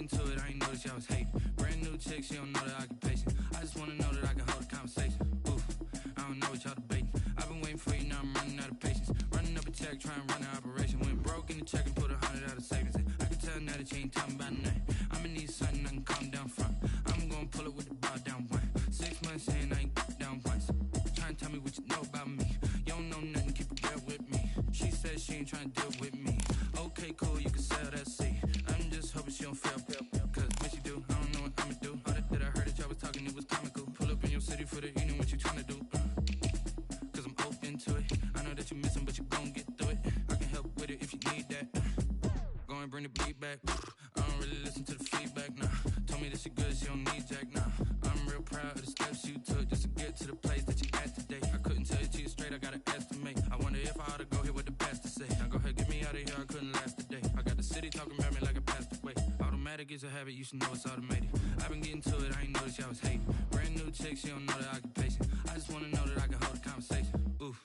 into it, I ain't noticed y'all was hating. Brand new chick, she don't know the occupation. I just wanna know that I can hold a conversation. Oof, I don't know what y'all debating. I've been waiting for you, now I'm running out of patience. Running up a check, trying to run an operation. Went broke in the check and put 100 out of savings in. I can tell now that you ain't talking about nothing. I'ma need something I can calm down from. I'm gonna pull it with the bar down one. 6 months in, I ain't down once. Trying to tell me what you know about me. You don't know nothing, keep it real with me. She said she ain't trying to deal with me. Okay, cool, you can sell that seed. I'm just hoping she don't fail. Cause when she do, I don't know what I'ma do. All that I heard that y'all was talking, it was comical. Pull up in your city for the evening, what you trying to do? Cause I'm open to it. I know that you missing, but you gon' get through it. I can help with it if you need that. Go and bring the beat back. I don't really listen to the feedback, nah. Told me that she good, she don't need jack, nah. I'm real proud of the steps you took just to get to the place that you at today. I couldn't tell you to you straight, I gotta estimate. I wonder if I ought to go here with the best to say. Now go ahead, get me out of here, I couldn't last a day. I got the city talking about me like I passed away. Automatic is a habit, you should know it's automated. I've been getting to it, I ain't noticed y'all was hating. Brand new chick, she don't know the occupation. I just wanna know that I can hold a conversation. Oof,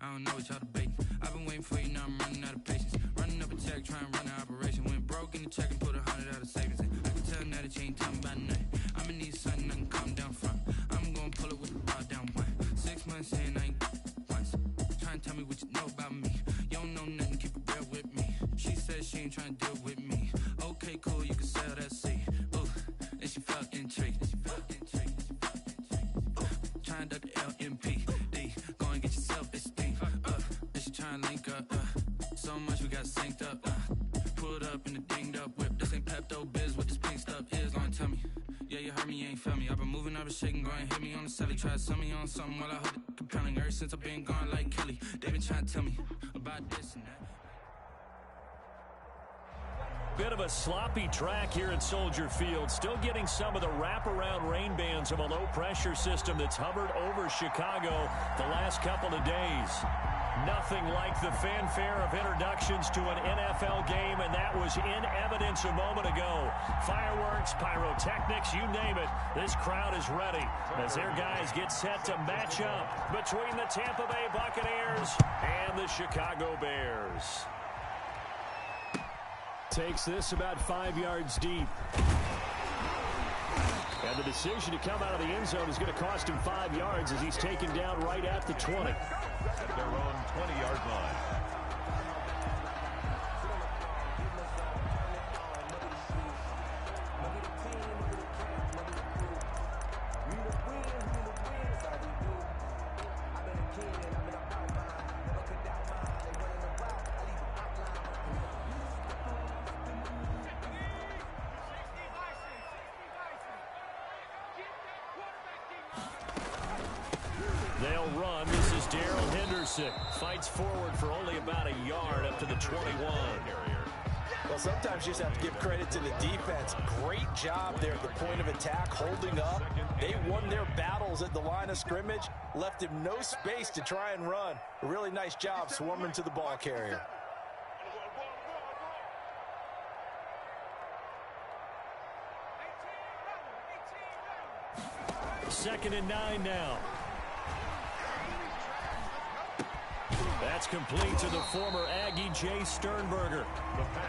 I don't know what y'all debating. I've been waiting for you, now I'm running out of patience. Running up a check, trying to run an operation. Went broke in the check and put 100 out of savings in. I can tell now that you ain't talking about nothing. I'ma need something I can calm down from. I'm gonna pull it with the bar down one. 6 months in, I ain't once. Trying to tell me what you know about me. You don't know nothing, keep it real with me. She said she ain't trying to deal with me. Okay, cool, you can sell that seed. Ooh, and she felt intrigued. Trying to duck the LMPD. Go and get your self-esteem up. And she trying to link up. So much we got synced up. Pulled up in the dinged up whip. This ain't Pepto-Biz, what this pink stuff is. Long tell me. Yeah, you heard me, you ain't felt me. I've been moving, I've been shaking, go and hit me on the celly. Try to sell me on something while I hold it compelling. Ever since I've been gone like Kelly, they been trying to tell me about this and that. Bit of a sloppy track here at Soldier Field. Still getting some of the wraparound rain bands of a low-pressure system that's hovered over Chicago the last couple of days. Nothing like the fanfare of introductions to an NFL game, and that was in evidence a moment ago. Fireworks, pyrotechnics, you name it. This crowd is ready as their guys get set to match up between the Tampa Bay Buccaneers and the Chicago Bears. Takes this about 5 yards deep. And the decision to come out of the end zone is going to cost him 5 yards as he's taken down right at the 20. At their own 20-yard line. They'll run. This is Darrell Henderson. Fights forward for only about a yard up to the 21. Well, sometimes you just have to give credit to the defense. Great job there at the point of attack, holding up. They won their battles at the line of scrimmage, left him no space to try and run. A really nice job swarming to the ball carrier. Second and 9 now. That's complete to the former Aggie, Jay Sternberger.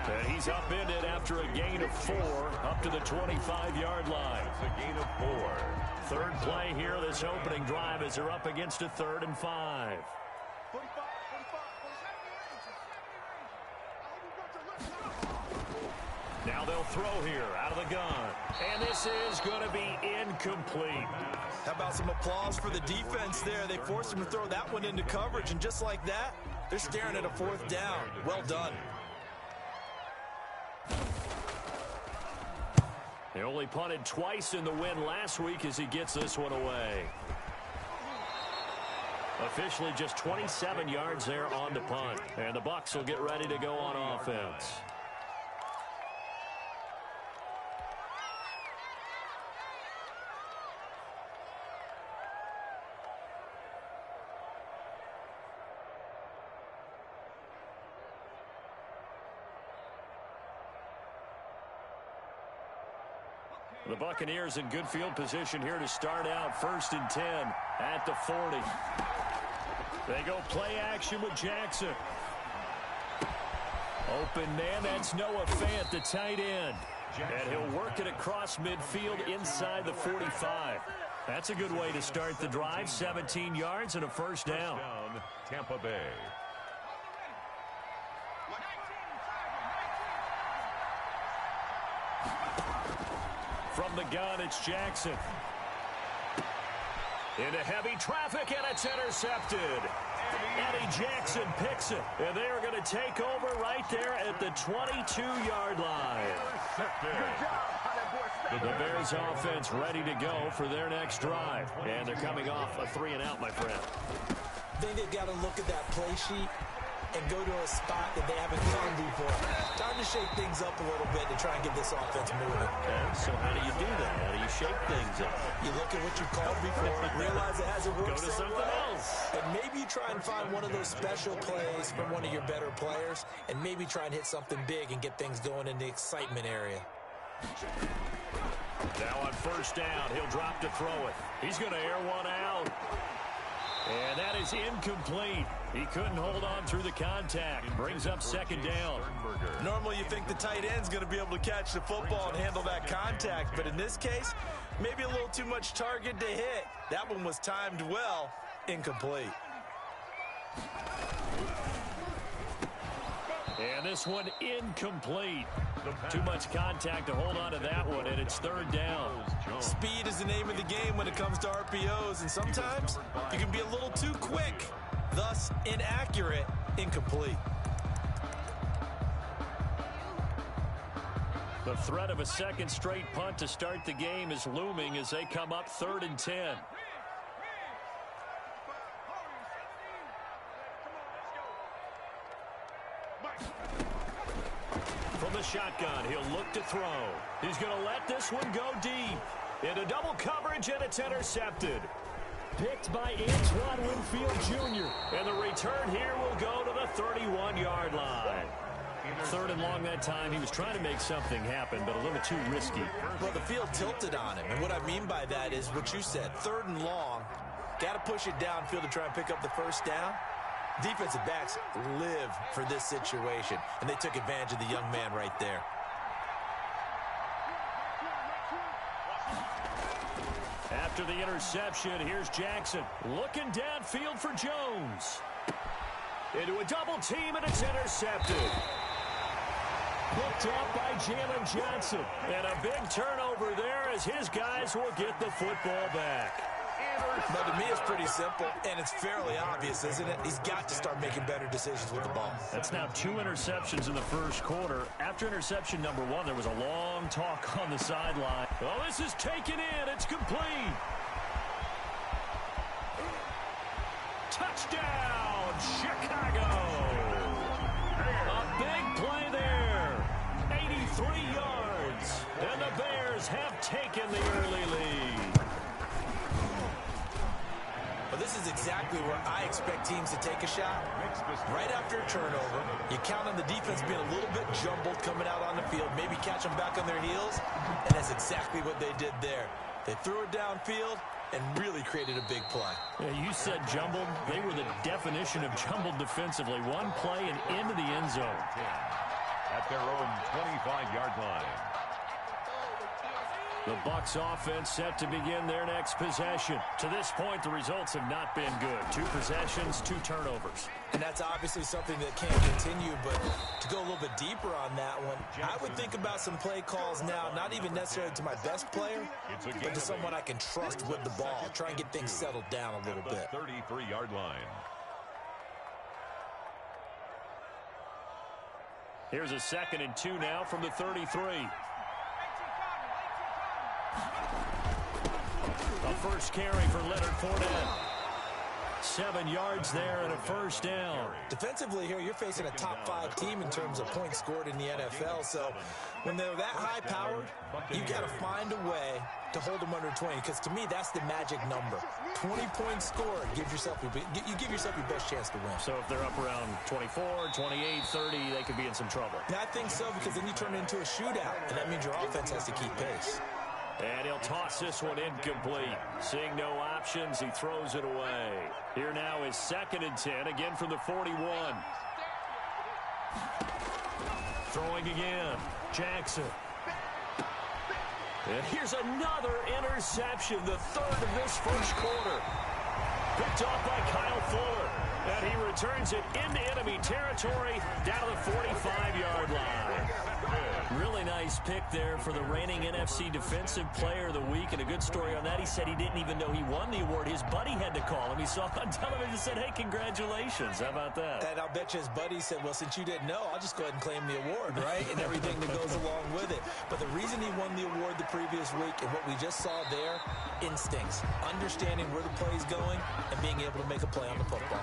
And he's upended after a gain of 4 up to the 25-yard line. It's a gain of 4. Third play here, this opening drive as they're up against a 3rd and 5. Now they'll throw here out of the gun. And this is going to be incomplete. How about some applause for the defense there? They forced him to throw that one into coverage, and just like that, they're staring at a 4th down. Well done. They only punted twice in the win last week as he gets this one away. Officially just 27 yards there on the punt. And the Bucs will get ready to go on offense. The Buccaneers in good field position here to start out. 1st and 10 at the 40. They go play action with Jackson. Open man, that's Noah Fant, the tight end. And he'll work it across midfield inside the 45. That's a good way to start the drive. 17 yards and a first down. Tampa Bay. From the gun, it's Jackson. Into heavy traffic, and it's intercepted. Eddie Jackson picks it, and they are going to take over right there at the 22-yard line. The Bears offense ready to go for their next drive, and they're coming off a 3-and-out, my friend. I think they've got to look at that play sheet and go to a spot that they haven't gone before. Time to shake things up a little bit to try and get this offense moving. Okay, so how do you do that? How do you shake things up? You look at what you called before, realize it hasn't worked. Go to something else. And maybe you try and find one of those special plays from one of your better players, and maybe try and hit something big and get things going in the excitement area. Now on first down, he'll drop to throw it. He's going to air one out. And that is incomplete. He couldn't hold on through the contact. Brings up second down. Normally you think the tight end's going to be able to catch the football and handle that contact, but in this case, maybe a little too much target to hit. That one was timed well. Incomplete. And this one incomplete. Too much contact to hold on to that one, and it's third down. Speed is the name of the game when it comes to RPOs, and sometimes you can be a little too quick, thus inaccurate, incomplete. The threat of a second straight punt to start the game is looming as they come up 3rd and 10. From the shotgun, he'll look to throw. He's going to let this one go deep. Into double coverage, and it's intercepted. Picked by Antoine Winfield Jr. And the return here will go to the 31-yard line. 3rd and long that time. He was trying to make something happen, but a little too risky. Well, the field tilted on him, and what I mean by that is what you said. 3rd and long, got to push it downfield to try and pick up the first down. Defensive backs live for this situation, and they took advantage of the young man right there. After the interception, here's Jackson looking downfield for Jones. Into a double team, and it's intercepted. Picked up by Jalen Johnson. And a big turnover there as his guys will get the football back. But to me, it's pretty simple, and it's fairly obvious, isn't it? He's got to start making better decisions with the ball. That's now 2 interceptions in the first quarter. After interception number 1, there was a long talk on the sideline. Oh, this is taken in. It's complete. Touchdown, Chicago. A big play there. 83 yards. And the Bears have taken the early lead. Well, this is exactly where I expect teams to take a shot. Right after a turnover, you count on the defense being a little bit jumbled coming out on the field, maybe catch them back on their heels, and that's exactly what they did there. They threw it downfield and really created a big play. Yeah, you said jumbled. They were the definition of jumbled defensively. One play and into the end zone. At their own 25-yard line. The Bucs offense set to begin their next possession. To this point, the results have not been good. 2 possessions, 2 turnovers. And that's obviously something that can't continue, but to go a little bit deeper on that one, I would think about some play calls now, not even necessarily to my best player, but to someone I can trust with the ball. Try and get things settled down a little bit. 33-yard line. Here's a 2nd and 2 now from the 33. A first carry for Leonard Fournette. 7 yards there and a first down. Defensively here, you're facing a top 5 team in terms of points scored in the NFL. So when they're that high powered, you got to find a way to hold them under 20. Because to me, that's the magic number. 20 points scored, you give yourself your best chance to win. So if they're up around 24, 28, 30, they could be in some trouble. Yeah, I think so, because then you turn it into a shootout, and that means your offense has to keep pace. And he'll toss this one incomplete. Seeing no options, he throws it away. Here now is 2nd and 10, again from the 41. Throwing again, Jackson. And here's another interception, the third of this first quarter. Picked off by Kyle Fuller. And he returns it into enemy territory down to the 45-yard line. Really nice pick there for the reigning NFC Defensive Player of the Week. And a good story on that. He said he didn't even know he won the award. His buddy had to call him. He saw it on television and said, hey, congratulations. How about that? And I'll bet you his buddy said, well, since you didn't know, I'll just go ahead and claim the award, right? And everything that goes along with it. But the reason he won the award the previous week and what we just saw there, instincts, understanding where the play's going and being able to make a play on the football.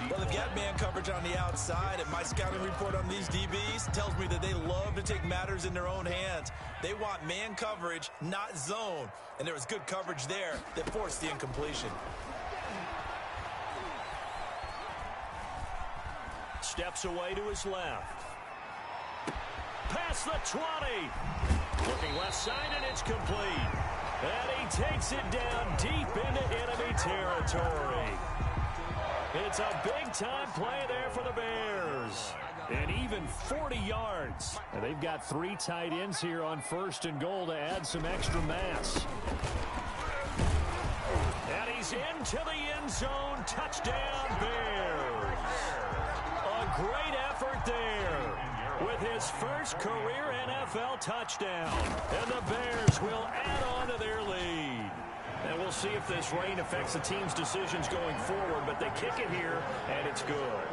Well, they've got man coverage on the outside, and my scouting report on these DBs tells me that they love to take matters in their own hands. They want man coverage, not zone. And there was good coverage there that forced the incompletion. Steps away to his left. Past the 20. Looking left side, and it's complete. And he takes it down deep into enemy territory. It's a big-time play there for the Bears. And even 40 yards. And they've got 3 tight ends here on 1st and goal to add some extra mass. And he's into the end zone. Touchdown, Bears. A great effort there with his first career NFL touchdown. And the Bears will add on to their lead. And we'll see if this rain affects the team's decisions going forward, but they kick it here, and it's good.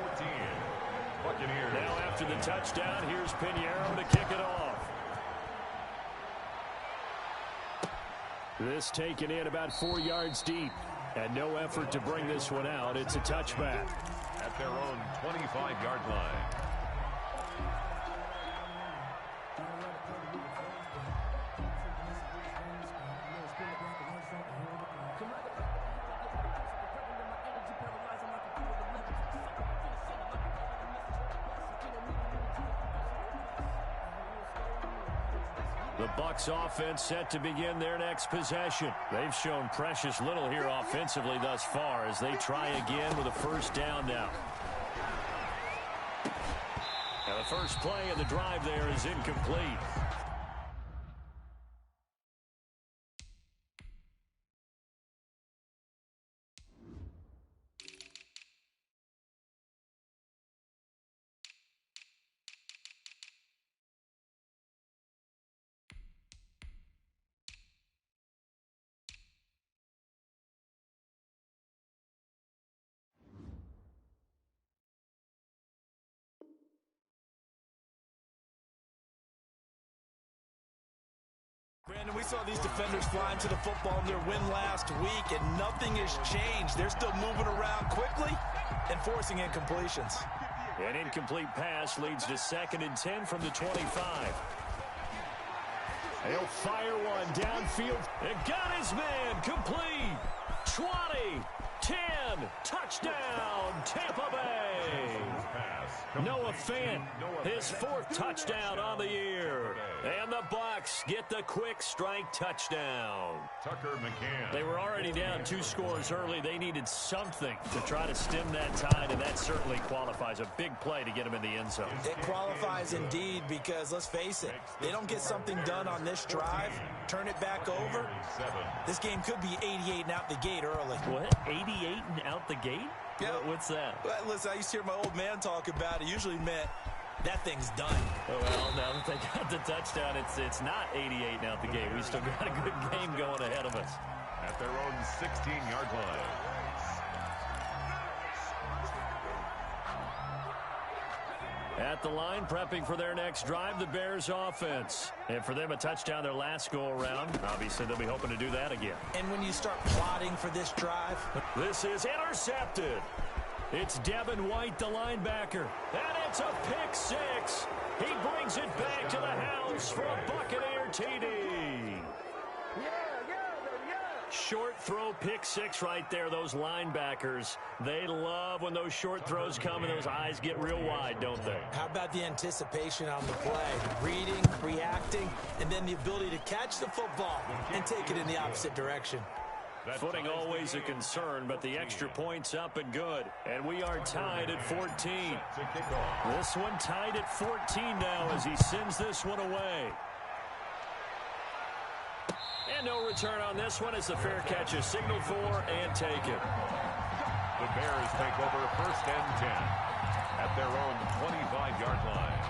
Now after the touchdown, here's Pinheiro to kick it off. This taken in about 4 yards deep, and no effort to bring this one out. It's a touchback. At their own 25-yard line. The Bucs offense set to begin their next possession. They've shown precious little here offensively thus far as they try again with a first down now. And the first play of the drive there is incomplete. Brandon, we saw these defenders flying to the football in their win last week, and nothing has changed. They're still moving around quickly and forcing incompletions. An incomplete pass leads to 2nd and 10 from the 25. He'll fire one downfield. And got his man complete. 20, 10, touchdown, Tampa Bay. Noah Fant, his 4th touchdown on the year. And the Bucs get the quick strike touchdown. Tucker McCann. They were already down 2 scores early. They needed something to try to stem that tide, and that certainly qualifies. A big play to get them in the end zone. It qualifies indeed because, let's face it, they don't get something done on this drive, turn it back over, this game could be 88 and out the gate early. What? 88 and out the gate? Yeah. What's that? Well, listen, I used to hear my old man talk about it. Usually meant that thing's done. Well, now that they got the touchdown, it's not 88 and out the gate. We still got a good game going ahead of us. At their own 16-yard line. At the line, prepping for their next drive, the Bears offense. And for them, a touchdown their last go-around. Obviously, they'll be hoping to do that again. And when you start plotting for this drive. This is intercepted. It's Devin White, the linebacker. And it's a pick 6. He brings it back to the house for a Buccaneer TD. Short throw, pick 6 right there. Those linebackers, they love when those short throws come and those eyes get real wide, don't they? How about the anticipation on the play? Reading, reacting, and then the ability to catch the football and take it in the opposite direction. Footing always a concern, but the extra point's up and good. And we are tied at 14. This one tied at 14 now as he sends this one away. And no return on this one as the fair catch is signaled for and taken. The Bears take over 1st and 10 at their own 25-yard line.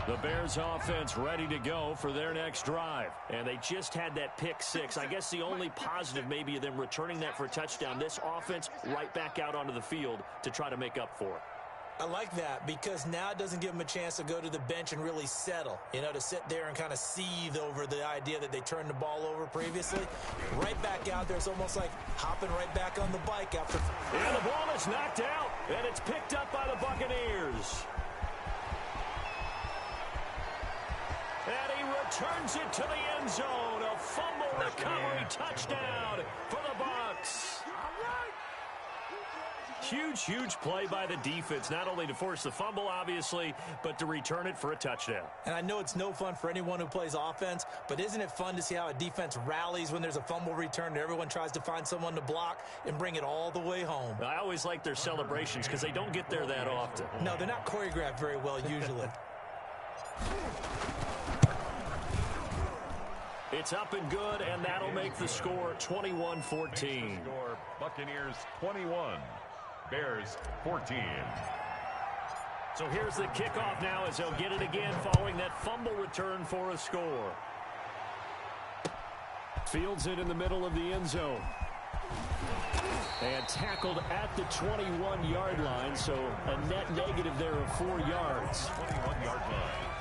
The Bears offense ready to go for their next drive. And they just had that pick six. I guess the only positive maybe of them returning that for a touchdown. This offense right back out onto the field to try to make up for it. I like that because now it doesn't give them a chance to go to the bench and really settle, to sit there and kind of seethe over the idea that they turned the ball over previously. Right back out there, it's almost like hopping right back on the bike after. And the ball is knocked out, and it's picked up by the Buccaneers. And he returns it to the end zone. A fumble recovery touchdown for the Bucs. Huge play by the defense, not only to force the fumble, obviously, but to return it for a touchdown. And I know it's no fun for anyone who plays offense, but isn't it fun to see how a defense rallies when there's a fumble return and everyone tries to find someone to block and bring it all the way home? I always like their celebrations because they don't get there that often. No, they're not choreographed very well usually. It's up and good, and that'll make the score 21-14. Score Buccaneers 21. Bears 14. So here's the kickoff now as they'll get it again following that fumble return for a score. Fields it in the middle of the end zone. And tackled at the 21-yard line, so a net negative there of 4 yards. 21-yard line.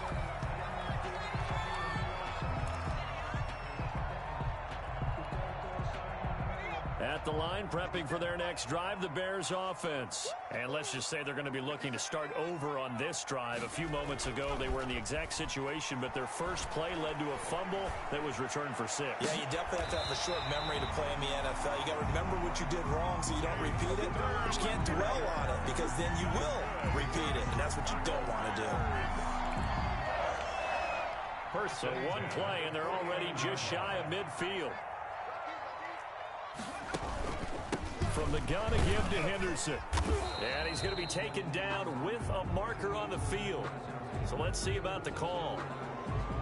At the line, prepping for their next drive, the Bears offense. And let's just say they're going to be looking to start over on this drive. A few moments ago, they were in the exact situation, but their first play led to a fumble that was returned for 6. Yeah, you definitely have to have a short memory to play in the NFL. You got to remember what you did wrong so you don't repeat it, but you can't dwell on it because then you will repeat it, and that's what you don't want to do. So one play, and they're already just shy of midfield. From the gun again to Henderson. And he's going to be taken down with a marker on the field. So let's see about the call.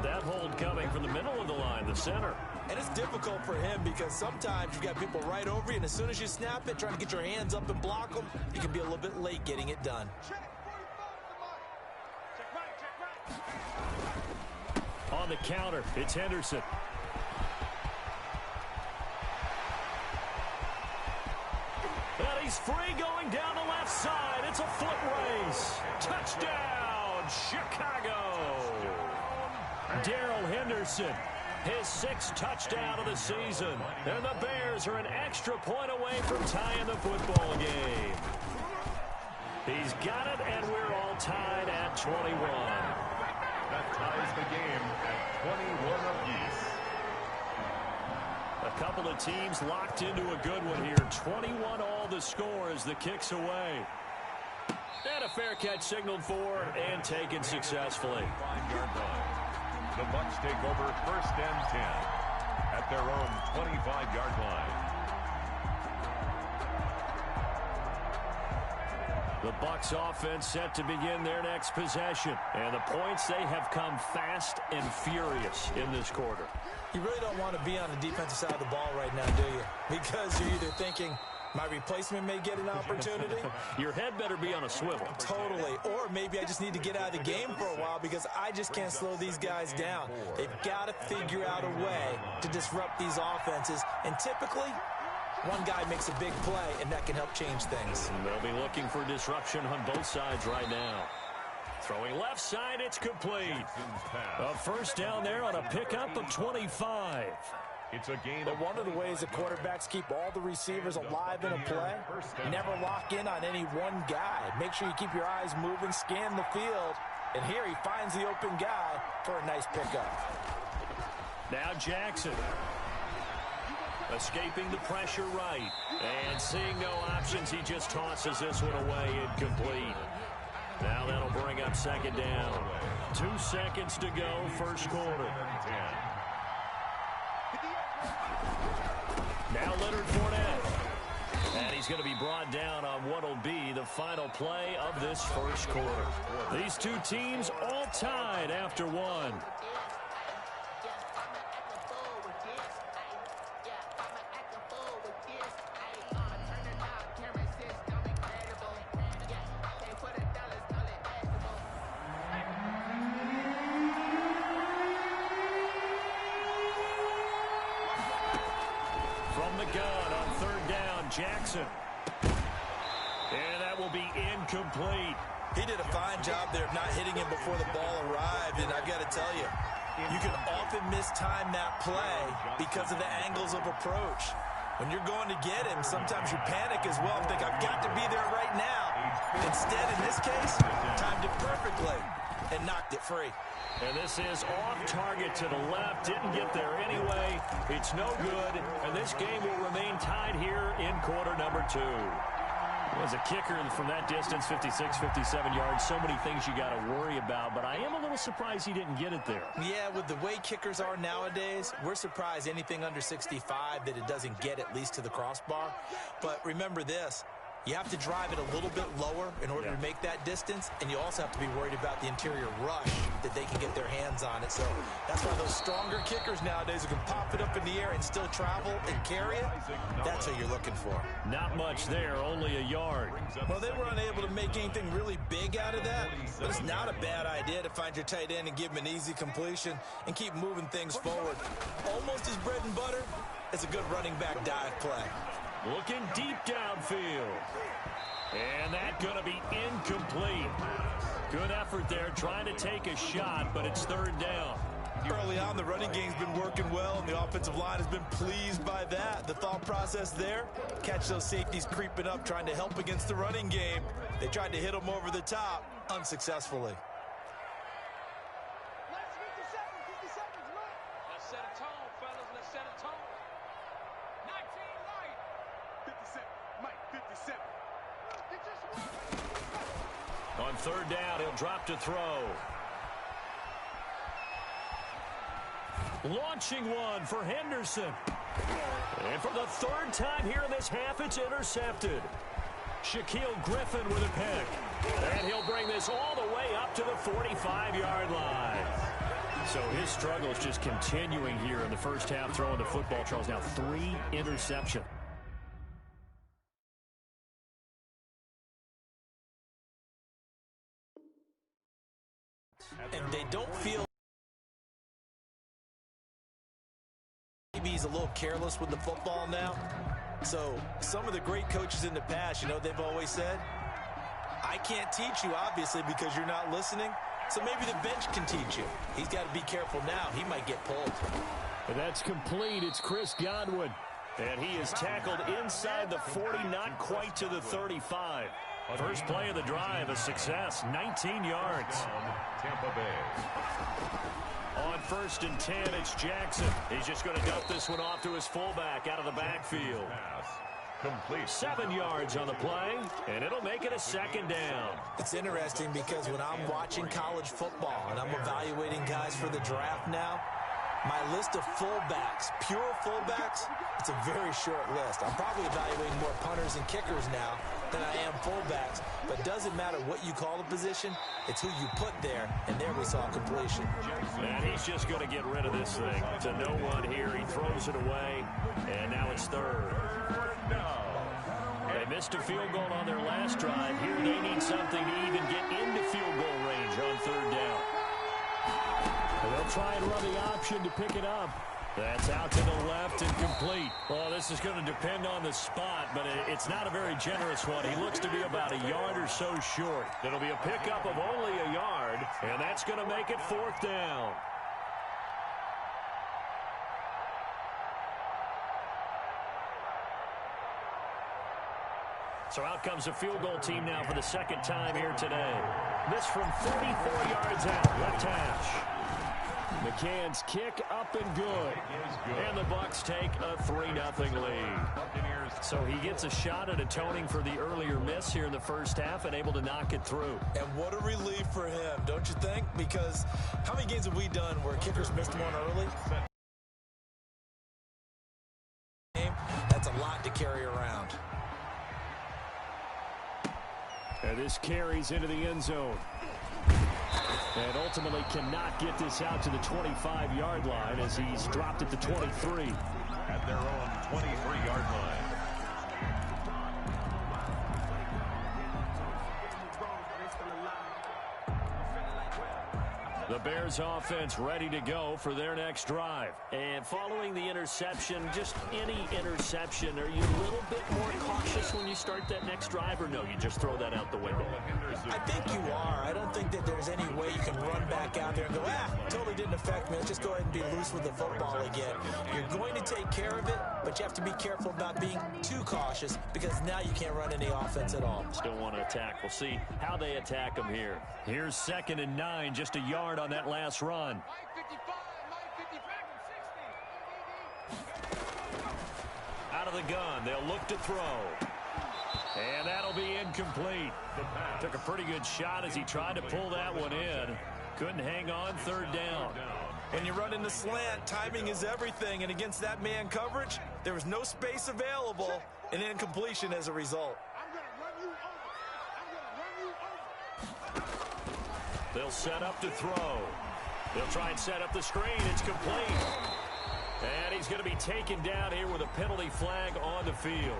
That hold coming from the middle of the line, the center. And it's difficult for him because sometimes you've got people right over you, and as soon as you snap it, trying to get your hands up and block them, you can be a little bit late getting it done. On the counter, it's Henderson. And he's free going down the left side. It's a foot race. Touchdown, Chicago. Darrell Henderson, his 6th touchdown of the season. And the Bears are an extra point away from tying the football game. He's got it, and we're all tied at 21. That ties the game at 21 apiece. A couple of teams locked into a good one here. 21 all the score as the kick's away. And a fair catch signaled for and taken successfully. 5-yard line. The Bucs take over 1st and 10 at their own 25-yard line. The Bucs offense set to begin their next possession. And the points, they have come fast and furious in this quarter. You really don't want to be on the defensive side of the ball right now, do you? Because you're either thinking, my replacement may get an opportunity. Your head better be on a swivel. Totally. Or maybe I just need to get out of the game for a while because I just can't slow these guys down. They've got to figure out a way to disrupt these offenses. And typically, one guy makes a big play, and that can help change things. And they'll be looking for disruption on both sides right now. Throwing left side, it's complete. A first down there on a pickup of 25. It's a gain. But one of the ways that quarterbacks keep all the receivers alive in a play, never lock in on any one guy. Make sure you keep your eyes moving, scan the field. And here he finds the open guy for a nice pickup. Now Jackson. Escaping the pressure right. And seeing no options, he just tosses this one away incomplete. Now that'll bring up 2nd down. 2 seconds to go, first quarter. Now Leonard Fournette. And he's going to be brought down on what will be the final play of this first quarter. These two teams all tied after one. From the gun on third down, Jackson. And that will be incomplete. He did a fine job there of not hitting him before the ball arrived, and I've got to tell you, you can often mistime that play because of the angles of approach. When you're going to get him, sometimes you panic as well and think, I've got to be there right now. Instead, in this case, timed it perfectly and knocked it free. And this is off target to the left. Didn't get there anyway. It's no good. And this game will remain tied here in quarter number 2. As a kicker from that distance, 56, 57 yards, so many things you got to worry about. But I am a little surprised he didn't get it there. Yeah, with the way kickers are nowadays, we're surprised anything under 65 that it doesn't get at least to the crossbar. But remember this. You have to drive it a little bit lower in order to make that distance, and you also have to be worried about the interior rush that they can get their hands on it. So that's why those stronger kickers nowadays who can pop it up in the air and still travel and carry it, that's what you're looking for. Not much there, only a yard. Well, they were unable to make anything really big out of that, but it's not a bad idea to find your tight end and give him an easy completion and keep moving things forward. Almost his bread and butter, it's a good running back dive play. Looking deep downfield. And that's going to be incomplete. Good effort there trying to take a shot, but it's third down. Early on, the running game's been working well, and the offensive line has been pleased by that. The thought process there, catch those safeties creeping up, trying to help against the running game. They tried to hit them over the top, unsuccessfully. Let's set a tone, fellas. Let's set a tone. 19 right. 57. Mike, 57. On third down, he'll drop to throw. Launching one for Henderson. And for the third time here in this half, it's intercepted. Shaquille Griffin with a pick. And he'll bring this all the way up to the 45-yard line. So his struggle is just continuing here in the first half, throwing the football. Charles, now 3 interceptions. And they don't feel maybe he's a little careless with the football now. So some of the great coaches in the past, you know, they've always said, I can't teach you, obviously, because you're not listening. So maybe the bench can teach you. He's got to be careful now. He might get pulled. And that's complete. It's Chris Godwin. And he is tackled inside the 40, not quite to the 35. First play of the drive, a success, 19 yards. Tampa Bay. On first and 10, it's Jackson. He's just going to dump this one off to his fullback out of the backfield. Complete. 7 yards on the play, and it'll make it a second down. It's interesting because when I'm watching college football and I'm evaluating guys for the draft now, my list of fullbacks, pure fullbacks, it's a very short list. I'm probably evaluating more punters and kickers now than I am fullbacks. But it doesn't matter what you call the position, it's who you put there, and there we saw completion. And he's just going to get rid of this thing. To no one here, he throws it away, and now it's third. They missed a field goal on their last drive. Here they need something to even get into field goal range on third down. And they'll try and run the option to pick it up. That's out to the left and complete. Well, this is going to depend on the spot, but it's not a very generous one. He looks to be about a yard or so short. It'll be a pickup of only a yard, and that's going to make it fourth down. So out comes a field goal team now for the second time here today. This from 34 yards out, left hash. McCann's kick up and good. And the Bucs take a 3-0 lead. So he gets a shot at atoning for the earlier miss here in the first half and able to knock it through. And what a relief for him, don't you think? Because how many games have we done where kickers missed one early? That's a lot to carry around. And this carries into the end zone. And ultimately cannot get this out to the 25-yard line as he's dropped at the 23. At their own 23-yard line. The Bears offense ready to go for their next drive. And following the interception, just any interception, are you a little bit more cautious when you start that next drive, or no, you just throw that out the window? I think you are. I don't think that there's any way you can run back out there and go, totally didn't affect me. Let's just go ahead and be loose with the football again. You're going to take care of it, but you have to be careful about being too cautious because now you can't run any offense at all. Still want to attack. We'll see how they attack them here. Here's 2nd and 9, just a yard on that last run. Out of the gun, they'll look to throw. And that'll be incomplete. Took a pretty good shot as he tried to pull that one in. Couldn't hang on, 3rd down. When you run in the slant, timing is everything, and against that man coverage, there was no space available, and incompletion as a result. They'll set up to throw. They'll try and set up the screen. It's complete. And he's going to be taken down here with a penalty flag on the field.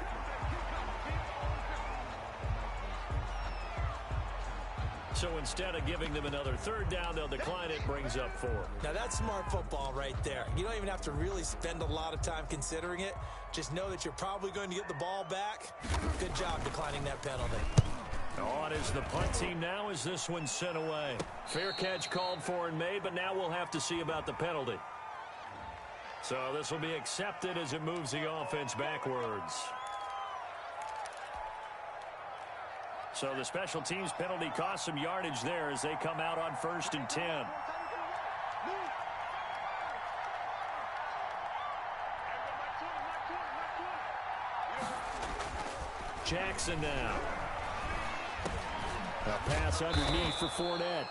So instead of giving them another 3rd down, they'll decline it. Brings up 4. Now that's smart football right there. You don't even have to really spend a lot of time considering it. Just know that you're probably going to get the ball back. Good job declining that penalty. On is the punt team now as this one's sent away. Fair catch called for and made, but now we'll have to see about the penalty. So this will be accepted as it moves the offense backwards. So the special teams penalty cost some yardage there as they come out on 1st and 10. Jackson now. A pass underneath for Fournette.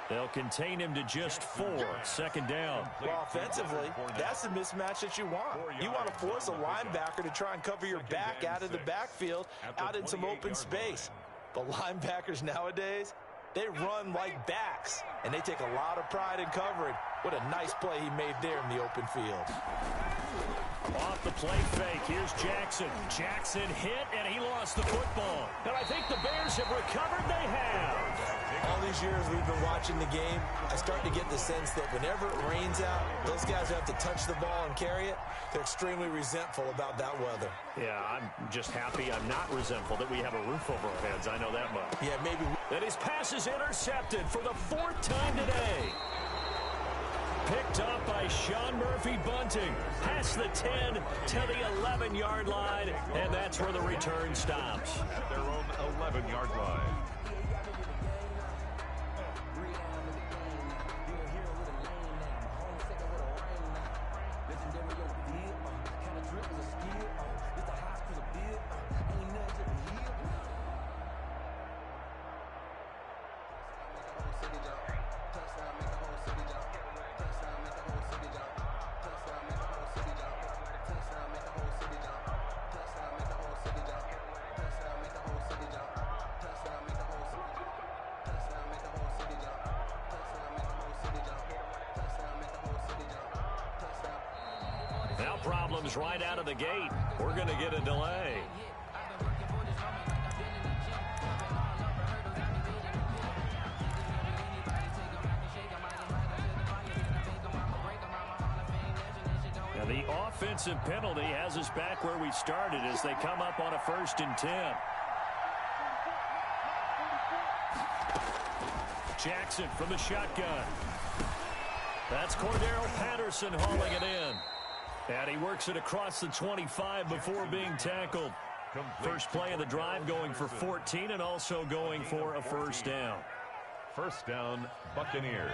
They'll contain him to just 4. 2nd down. Well, offensively, that's the mismatch that you want. You want to force a linebacker to try and cover your back out of the backfield, out in some open space. But linebackers nowadays, they run like backs, and they take a lot of pride in covering. What a nice play he made there in the open field. Off the play fake, here's Jackson. Jackson hit, and he lost the football. And I think the Bears have recovered. They have. All these years we've been watching the game, I start to get the sense that whenever it rains out, those guys who have to touch the ball and carry it, they're extremely resentful about that weather. Yeah, I'm just happy I'm not resentful that we have a roof over our heads. I know that much. Yeah, maybe. And his pass is intercepted for the 4th time today. Picked up by Sean Murphy Bunting. Past the 10 to the 11-yard line, and that's where the return stops. At their own 11-yard line. Now problems right out of the gate. We're going to get a delay. Now the offensive penalty has us back where we started as they come up on a 1st and 10. Jackson from the shotgun. That's Cordero Patterson hauling it in. And he works it across the 25 before being tackled. First play of the drive going for 14 and also going for a 1st down. 1st down, Buccaneers.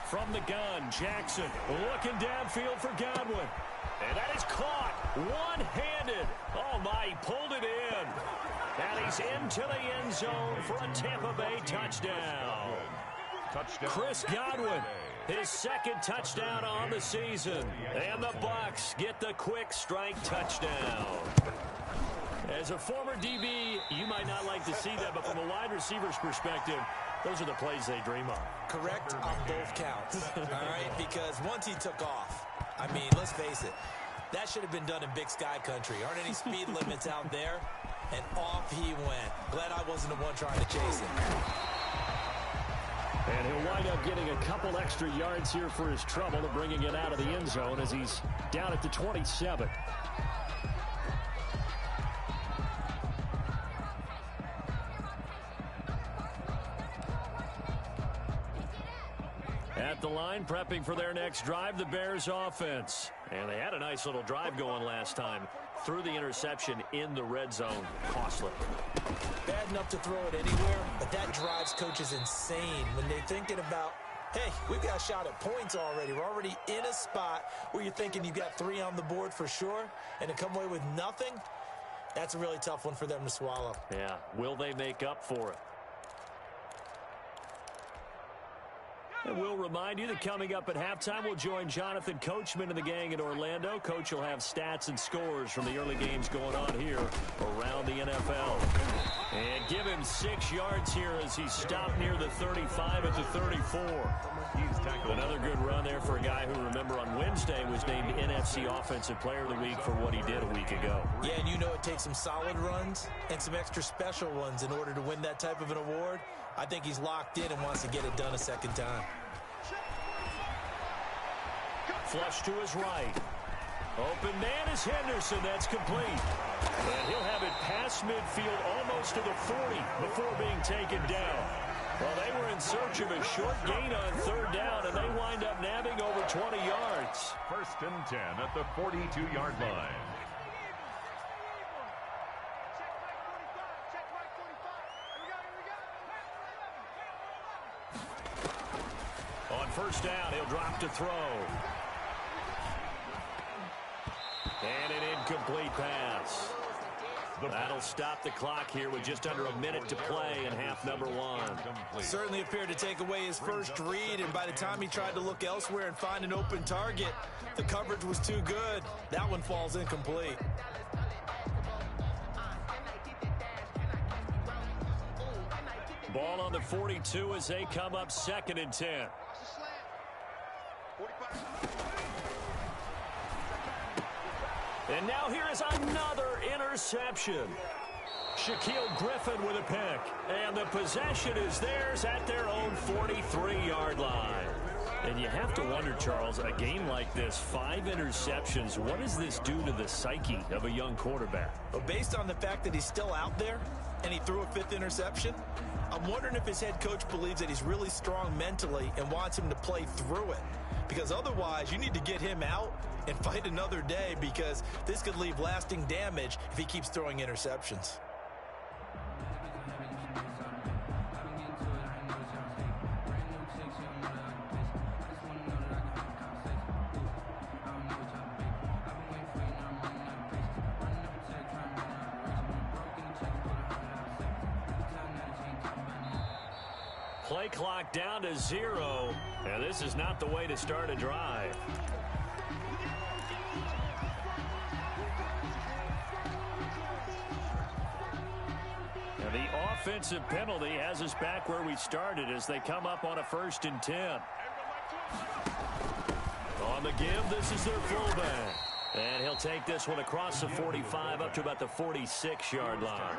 From the gun, Jackson looking downfield for Godwin. And that is caught one-handed. Oh, my, he pulled it in. And he's into the end zone for a Tampa Bay touchdown. Touchdown. Chris Godwin His second touchdown on the season. And the Bucs get the quick strike touchdown. As a former DB, you might not like to see that, but from a wide receiver's perspective, those are the plays they dream of. Correct on both counts, all right? Because once he took off, I mean, let's face it, that should have been done in Big Sky country. Aren't any speed limits out there? And off he went. Glad I wasn't the one trying to chase him. And he'll wind up getting a couple extra yards here for his trouble and bringing it out of the end zone as he's down at the 27. At the line, prepping for their next drive, the Bears offense. And they had a nice little drive going last time. Threw the interception in the red zone. Costly. Bad enough to throw it anywhere, but that drives coaches insane when they're thinking about, hey, we've got a shot at points already. We're already in a spot where you're thinking you've got 3 on the board for sure, and to come away with nothing, that's a really tough one for them to swallow. Yeah, will they make up for it? And we'll remind you that coming up at halftime, we'll join Jonathan Coachman and the gang in Orlando. Coach will have stats and scores from the early games going on here around the NFL. And give him 6 yards here as he stopped near the 35 at the 34. Another good run there for a guy who, remember, on Wednesday was named NFC Offensive Player of the Week for what he did a week ago. Yeah, and you know it takes some solid runs and some extra special ones in order to win that type of an award. I think he's locked in and wants to get it done a second time. Flush to his right. Open man is Henderson. That's complete. And he'll have it past midfield almost to the 40 before being taken down. Well, they were in search of a short gain on 3rd down, and they wind up nabbing over 20 yards. 1st and 10 at the 42-yard line. On 1st down, he'll drop to throw. And an incomplete pass. That'll stop the clock here with just under a minute to play in half number 1. Certainly appeared to take away his first read, and by the time he tried to look elsewhere and find an open target, the coverage was too good. That one falls incomplete. Ball on the 42 as they come up 2nd and 10. And now here is another interception. Shaquille Griffin with a pick. And the possession is theirs at their own 43-yard line. And you have to wonder, Charles, a game like this, 5 interceptions, what does this do to the psyche of a young quarterback? Well, based on the fact that he's still out there and he threw a 5th interception, I'm wondering if his head coach believes that he's really strong mentally and wants him to play through it. Because otherwise, you need to get him out and fight another day, because this could leave lasting damage if he keeps throwing interceptions. Play clock down to 0, and this is not the way to start a drive. And the offensive penalty has us back where we started as they come up on a 1st and 10. On the give, this is their fullback. And he'll take this one across the 45 up to about the 46-yard line.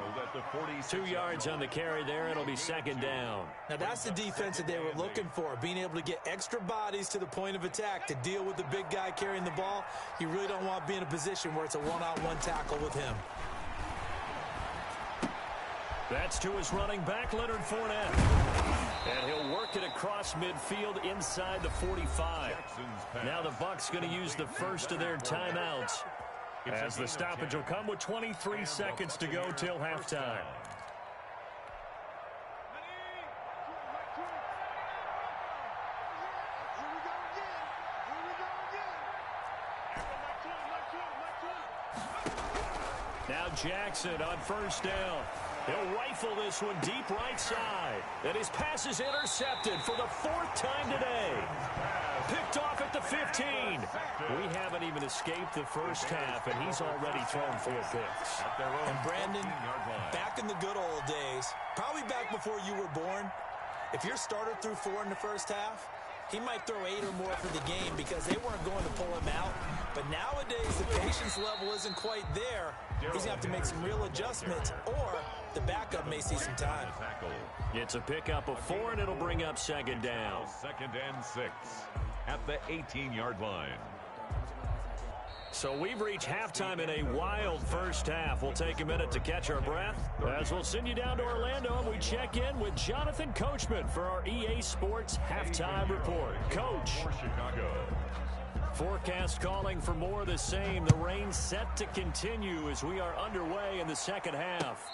2 yards on the carry there. It'll be 2nd down. Now, that's the defense that they were looking for, being able to get extra bodies to the point of attack to deal with the big guy carrying the ball. You really don't want to be in a position where it's a one-on-one tackle with him. That's to his running back, Leonard Fournette. And he'll work it across midfield inside the 45. Now the Bucs going to use the first of their timeouts as the stoppage will come with 23 seconds to go till halftime. Now Jackson on first down. He'll rifle this one deep right side. And his pass is intercepted for the 4th time today. Picked off at the 15. We haven't even escaped the first half, and he's already thrown 4 picks. And Brandon, back in the good old days, probably back before you were born, if your starter threw 4 in the first half, he might throw 8 or more for the game because they weren't going to pull him out. But nowadays, the patience level isn't quite there. He's going to have to make some real adjustments, or the backup may see some time. It's a pickup of 4, and it'll bring up 2nd down. 2nd and 6 at the 18-yard line. So we've reached halftime in a wild first half. We'll take a minute to catch our breath as we'll send you down to Orlando and we check in with Jonathan Coachman for our EA Sports Halftime Report. Coach. For Chicago. Forecast calling for more of the same. The rain set to continue as we are underway in the second half.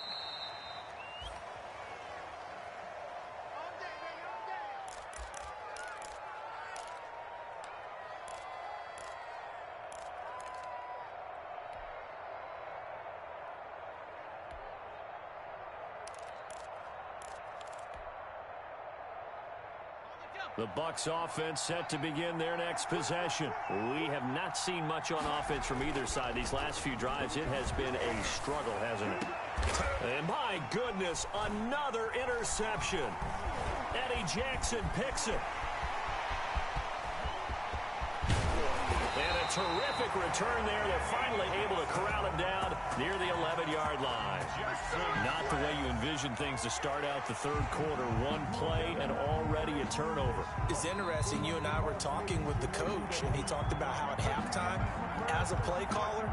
The Bucs offense set to begin their next possession. We have not seen much on offense from either side. These last few drives, it has been a struggle, hasn't it? And my goodness, another interception. Eddie Jackson picks it. And a terrific return there. They're finally able to corral him down near the 11-yard line. Not the way you envision things to start out the third quarter. One play and already a turnover. It's interesting. You and I were talking with the coach, and he talked about how at halftime, as a play caller,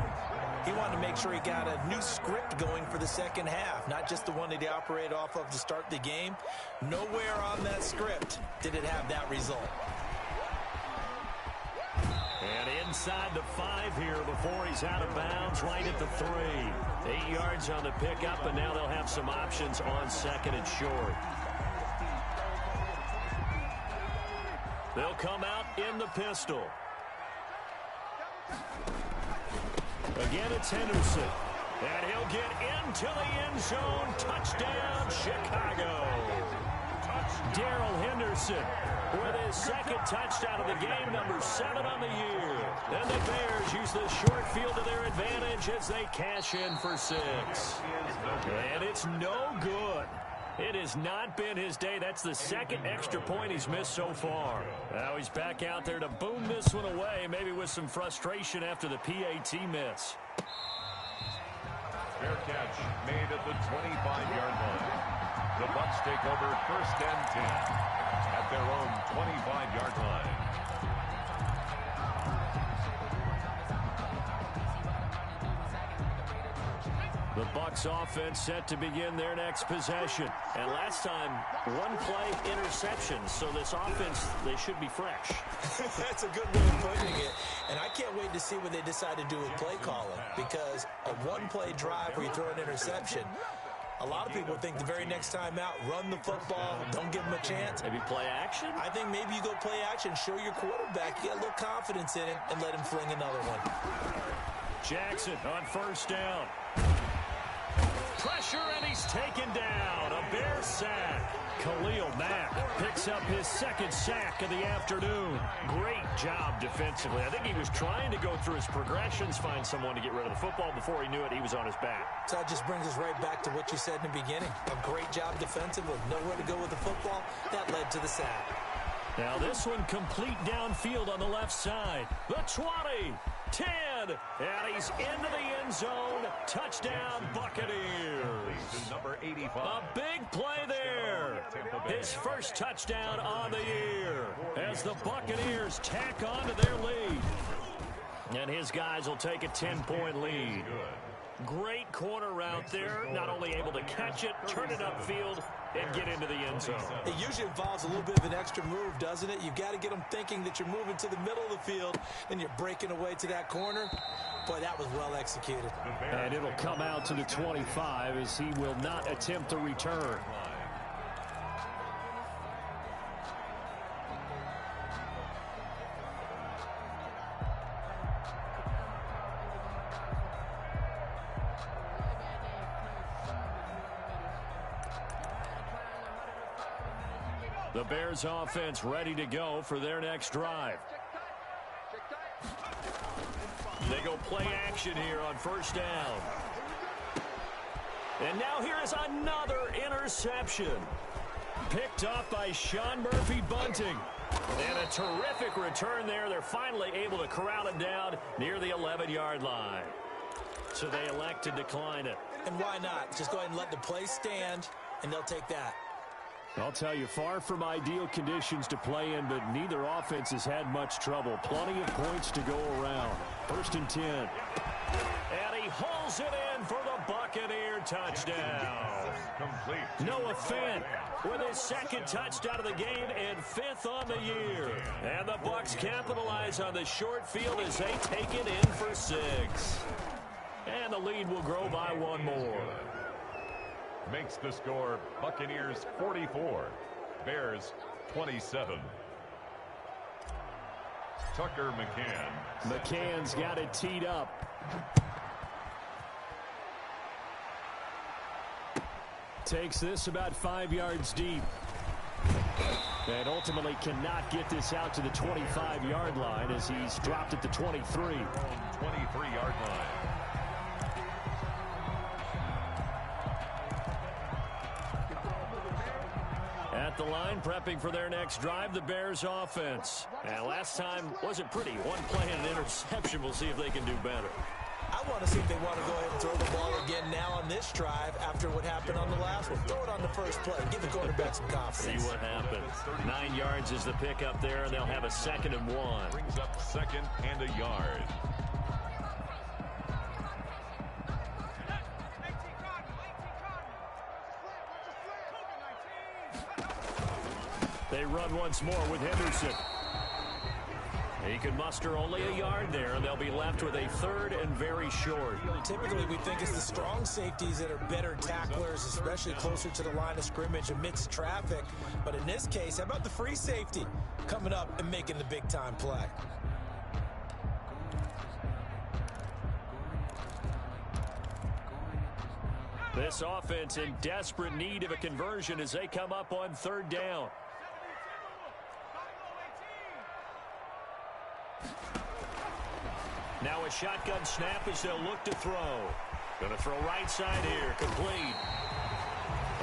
he wanted to make sure he got a new script going for the second half, not just the one that he operated off of to start the game. Nowhere on that script did it have that result. And inside the 5 here before he's out of bounds, right at the 3. 8 yards on the pickup, and now they'll have some options on 2nd and short. They'll come out in the pistol. Again, it's Henderson. And he'll get into the end zone. Touchdown, Chicago. Darrell Henderson with his 2nd touchdown of the game, number 7 on the year. And the Bears use the short field to their advantage as they cash in for 6. And it's no good. It has not been his day. That's the 2nd extra point he's missed so far. Now he's back out there to boom this one away, maybe with some frustration after the PAT miss. Fair catch made at the 25-yard line. The Bucs take over 1st and 10 at their own 25-yard line. The Bucs offense set to begin their next possession. And last time, 1 play interception. So this offense, they should be fresh. That's a good way of putting it. And I can't wait to see what they decide to do with play calling. Because a 1-play drive where you throw an interception, a lot of people think the very next time out, run the football, don't give them a chance. Maybe play action? I think maybe you go play action, show your quarterback, get a little confidence in him, and let him fling another one. Jackson on 1st down. Pressure, and he's taken down. A Bear sack. Khalil Mack picks up his 2nd sack of the afternoon. Great job defensively. I think he was trying to go through his progressions, find someone to get rid of the football. Before he knew it, he was on his back. So that just brings us right back to what you said in the beginning. A great job defensively. Nowhere to go with the football. That led to the sack. Now this one complete downfield on the left side. The 20, 10, and he's into the end zone. Touchdown, Buccaneers. Number 85. A big play there. His 1st touchdown on the year as the Buccaneers tack on to their lead. And his guys will take a 10-point lead. Great corner route there. Not only able to catch it, turn it upfield, and get into the end zone. It usually involves a little bit of an extra move, doesn't it? You've got to get them thinking that you're moving to the middle of the field, and you're breaking away to that corner. Boy, that was well executed. And it'll come out to the 25 as he will not attempt a return. The Bears offense ready to go for their next drive. They go play action here on first down. And now here is another interception. Picked up by Sean Murphy-Bunting. And a terrific return there. They're finally able to corral it down near the 11-yard line. So they elect to decline it. And why not? Just go ahead and let the play stand, and they'll take that. I'll tell you, far from ideal conditions to play in, but neither offense has had much trouble. Plenty of points to go around. 1st and 10. And he hauls it in for the Buccaneer touchdown. Noah Fant with his 2nd touchdown of the game and 5th on the year. And the Bucs capitalize on the short field as they take it in for 6. And the lead will grow by 1 more. Makes the score Buccaneers 44, Bears 27. Tucker McCann. McCann's got it teed up. Takes this about 5 yards deep. And ultimately cannot get this out to the 25-yard line as he's dropped at the 23. 23-yard line. At the line, prepping for their next drive, the Bears offense. And last time wasn't pretty. 1 play and an interception. We'll see if they can do better. I want to see if they want to go ahead and throw the ball again now on this drive after what happened on the last one. Throw it on the first play. Give the quarterback some confidence. See what happens. 9 yards is the pickup there, and they'll have a 2nd and 1. Brings up 2nd and a yard. They run once more with Henderson. He can muster only a yard there, and they'll be left with a 3rd and very short. Typically, we think it's the strong safeties that are better tacklers, especially closer to the line of scrimmage amidst traffic. But in this case, how about the free safety coming up and making the big-time play? This offense in desperate need of a conversion as they come up on 3rd down. Now a shotgun snap as they'll look to throw. Going to throw right side here, complete.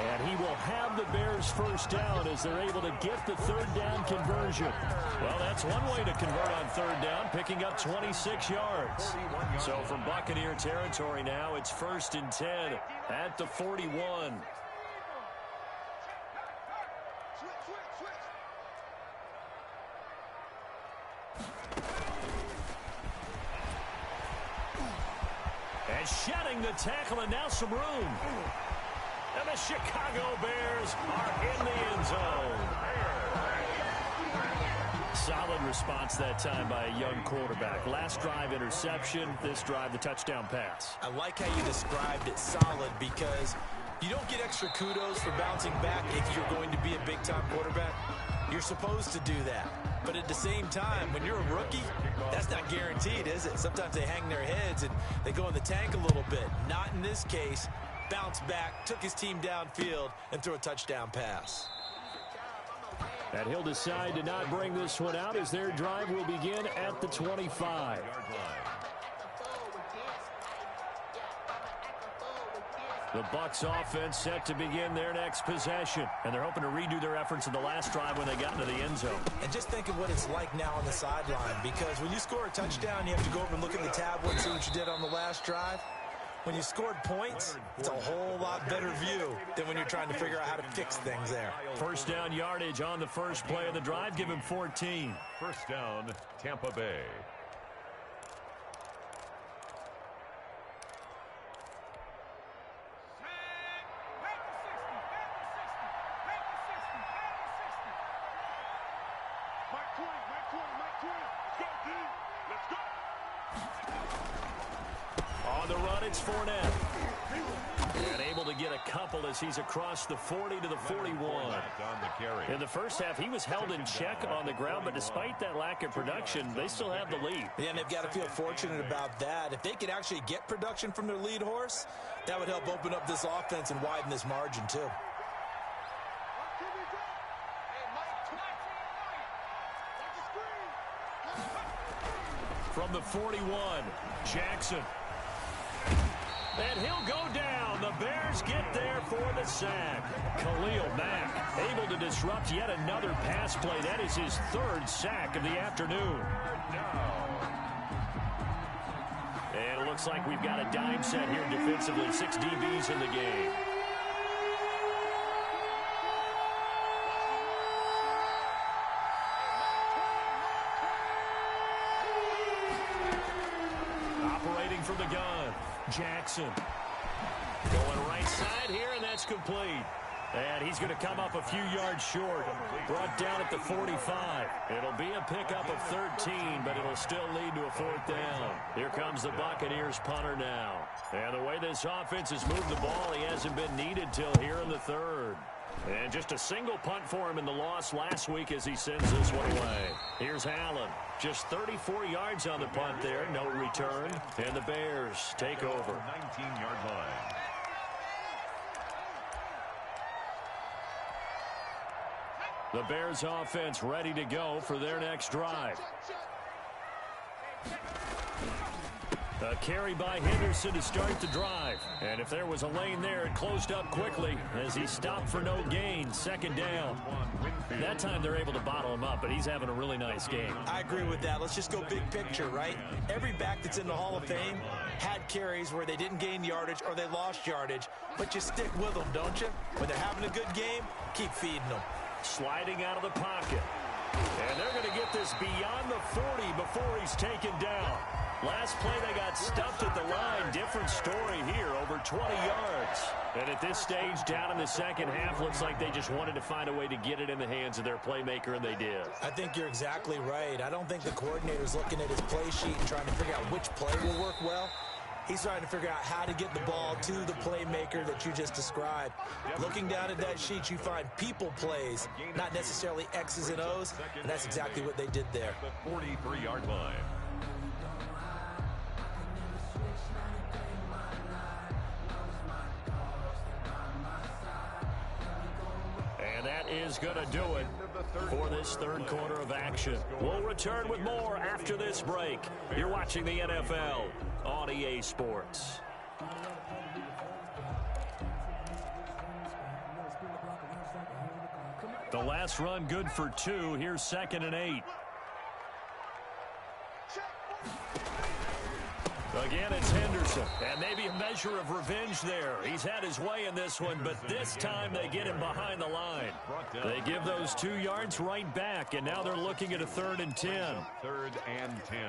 And he will have the Bears first down as they're able to get the 3rd down conversion. Well, that's one way to convert on 3rd down, picking up 26 yards. So from Buccaneer territory now, it's 1st and 10 at the 41. And shedding the tackle, and now some room. And the Chicago Bears are in the end zone. Solid response that time by a young quarterback. Last drive, interception. This drive, the touchdown pass. I like how you described it, solid, because you don't get extra kudos for bouncing back if you're going to be a big-time quarterback. You're supposed to do that. But at the same time, when you're a rookie, that's not guaranteed, is it? Sometimes they hang their heads and they go in the tank a little bit. Not in this case. Bounced back, took his team downfield, and threw a touchdown pass. And he'll decide to not bring this one out as their drive will begin at the 25. The Bucs offense set to begin their next possession. And they're hoping to redo their efforts in the last drive when they got into the end zone. And just think of what it's like now on the sideline, because when you score a touchdown, you have to go over and look at the tablet and see what you did on the last drive. When you scored points, it's a whole lot better view than when you're trying to figure out how to fix things there. First down yardage on the first play of the drive. Give him 14. First down, Tampa Bay. On the run, it's Fournette. And able to get a couple as he's across the 40 to the 41. In the first half, he was held in check on the ground, but despite that lack of production, they still have the lead. Yeah, and they've got to feel fortunate about that. If they could actually get production from their lead horse, that would help open up this offense and widen this margin, too. from the 41. Jackson. And he'll go down. The Bears get there for the sack. Khalil Mack able to disrupt yet another pass play. That is his third sack of the afternoon. And it looks like we've got a dime set here defensively. 6 DBs in the game. Operating from the gun. Jackson. Going right side here, and that's complete. And he's going to come up a few yards short. Brought down at the 45. It'll be a pickup of 13, but it'll still lead to a 4th down. Here comes the Buccaneers punter now. And the way this offense has moved the ball, he hasn't been needed till here in the 3rd. And just a single punt for him in the loss last week as he sends this one away. Here's Allen. Just 34 yards on the punt there. No return. And the Bears take over. 19-yard line. The Bears offense ready to go for their next drive. A carry by Henderson to start the drive. And if there was a lane there, it closed up quickly as he stopped for no gain. 2nd down. That time they're able to bottle him up, but he's having a really nice game. I agree with that. Let's just go big picture, right? Every back that's in the Hall of Fame had carries where they didn't gain yardage or they lost yardage, but you stick with them, don't you? When they're having a good game, keep feeding them. Sliding out of the pocket. And they're going to get this beyond the 40 before he's taken down. Last play, they got stuffed at the line. Different story here, over 20 yards. And at this stage, down in the second half, looks like they just wanted to find a way to get it in the hands of their playmaker, and they did. I think you're exactly right. I don't think the coordinator's looking at his play sheet and trying to figure out which play will work well. He's trying to figure out how to get the ball to the playmaker that you just described. Looking down at that sheet, you find people plays, not necessarily X's and O's, and that's exactly what they did there. The 43-yard line. And that is going to do it for this 3rd quarter of action. We'll return with more after this break. You're watching the NFL on EA Sports. The last run good for 2. Here's 2nd and 8. Again, it's Henderson, and maybe a measure of revenge there. He's had his way in this one, but this time they get him behind the line. They give those 2 yards right back, and now they're looking at a 3rd and 10. 3rd and 10.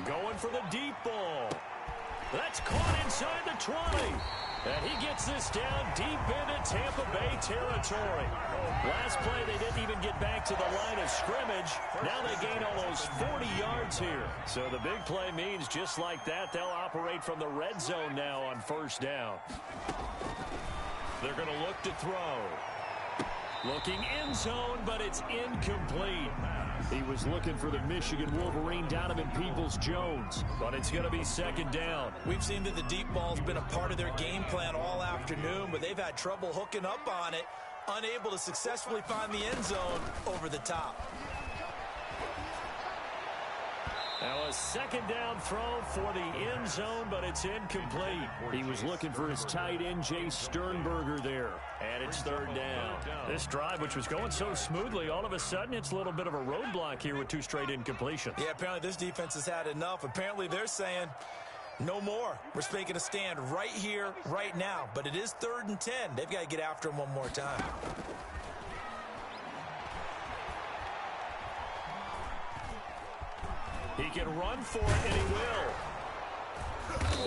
Going for the deep ball. That's caught inside the 20. And he gets this down deep into Tampa Bay territory. Last play, they didn't even get back to the line of scrimmage. Now they gain almost 40 yards here. So the big play means just like that, they'll operate from the red zone now on 1st down. They're going to look to throw. Looking end zone, but it's incomplete. He was looking for the Michigan Wolverine, Donovan Peoples-Jones, but it's going to be 2nd down. We've seen that the deep ball's been a part of their game plan all afternoon, but they've had trouble hooking up on it, unable to successfully find the end zone over the top. Now a 2nd down throw for the end zone, but it's incomplete. He was looking for his tight end, Jay Sternberger there. And it's 3rd down. This drive, which was going so smoothly, all of a sudden it's a little bit of a roadblock here with 2 straight incompletions. Yeah, apparently this defense has had enough. Apparently they're saying, no more. We're making a stand right here, right now. But it is 3rd and 10. They've got to get after him one more time. He can run for it, and he will.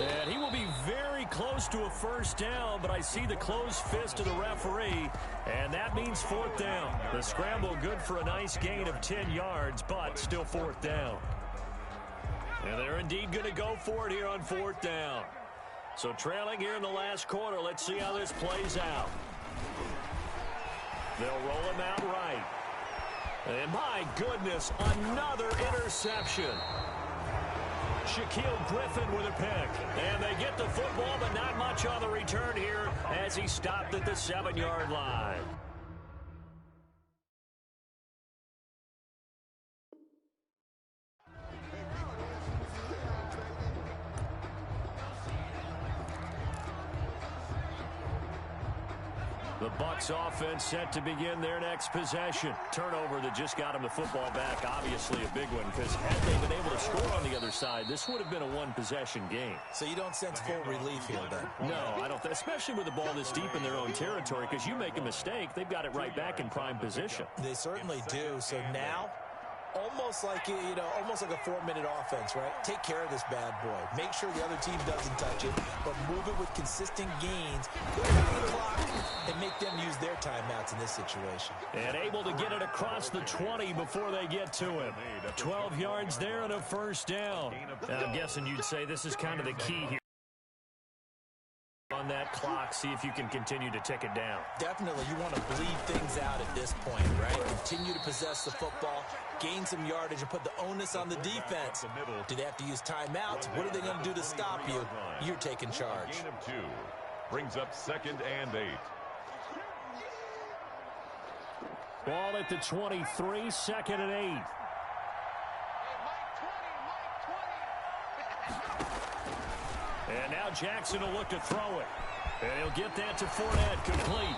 And he will be very close to a 1st down, but I see the closed fist of the referee, and that means 4th down. The scramble good for a nice gain of 10 yards, but still 4th down. And they're indeed going to go for it here on 4th down. So trailing here in the last quarter, let's see how this plays out. They'll roll him out right. And my goodness, another interception. Shaquille Griffin with a pick. And they get the football, but not much on the return here as he stopped at the 7-yard line. The Bucs offense set to begin their next possession. Turnover that just got them the football back, obviously a big one, because had they been able to score on the other side, this would have been a one-possession game. So you don't sense full relief here, then? No, I don't, especially with the ball this deep in their own territory, because you make a mistake, they've got it right back in prime position. They certainly do. So now, almost like a 4-minute offense, right? Take care of this bad boy. Make sure the other team doesn't touch it, but move it with consistent gains. Put it on the clock and make them use their timeouts in this situation. And able to get it across the 20 before they get to him. 12 yards there and a first down. I'm guessing you'd say this is kind of the key here. On that clock, see if you can continue to tick it down. Definitely, you want to bleed things out at this point, right? Continue to possess the football, gain some yardage, and put the onus on the defense. Do they have to use timeouts? What are they going to do to stop you? You're taking charge. Gain of 2. Brings up 2nd and 8. Ball at the 23, 2nd and 8. And now Jackson will look to throw it. And he'll get that to Fournette, complete.